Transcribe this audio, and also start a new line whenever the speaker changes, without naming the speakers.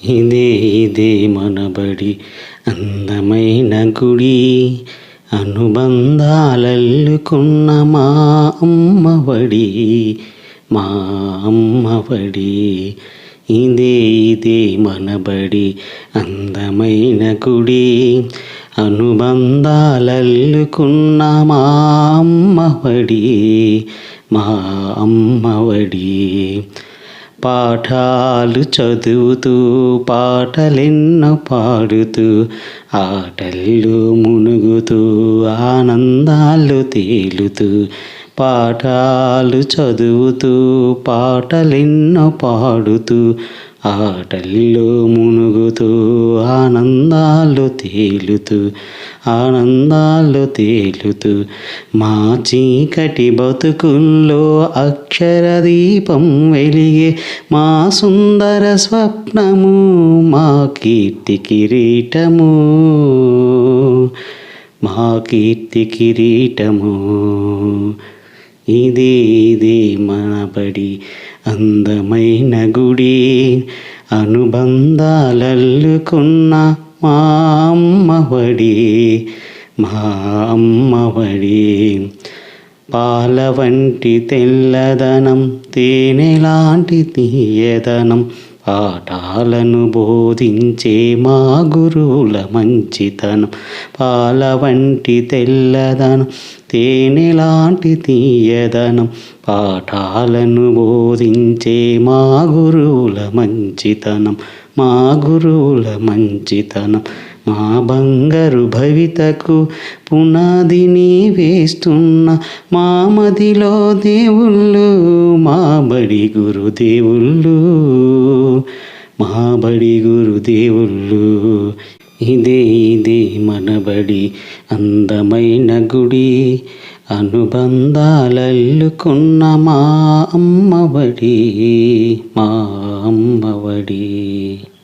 ఇదే ఇదే మనబడి అందమైన గుడి, అనుబంధాలల్లుకున్న మా అమ్మఒడి, మా అమ్మఒడి. ఇదే ఇదే మనబడి అందమైన గుడి, అనుబంధాలల్లుకున్న మా అమ్మఒడి, మా అమ్మఒడి. పాఠాలు చదువుతూ పాటలెన్నో పాడుతూ, ఆటల్లో మునుగుతూ ఆనందాల్లో తేలుతూ. పాఠాలు చదువుతూ పాటలెన్నో పాడుతూ, ఆటల్లో మునుగుతూ ఆనందాల్లో తేలుతూ, ఆనందాల్లో తేలుతూ. మా చీకటి బతుకుల్లో అక్షర దీపం వెలిగే మా సుందర స్వప్నము, మా కీర్తి కిరీటము, మా కీర్తి కిరీటము. ఇదే ఇదే మనబడి అందమైన గుడి, అనుబంధాలల్లుకున్న మా అమ్మఒడి, మా అమ్మఒడి. పాల వంటి తెల్లదనం, తేనె లాంటి తీయదనం, పాఠాలను బోధించే మా గురువుల మంచితనం. పాల వంటి తెల్లదనం, తేనె లాంటి తీయదనం, పాఠాలను బోధించే మా గురువుల మంచితనం, మా గురువుల మంచితనం. మా బంగారు భవితకు పునాదిని వేస్తున్న మా మదిలో దేవుళ్ళు, మా బడి గురుదేవుళ్ళు, మా బడి గురుదేవుళ్ళు. ఇదే ఇదే మనబడి అందమైన గుడి, అనుబంధాలల్లుకున్న మా అమ్మఒడి, మా అమ్మఒడి.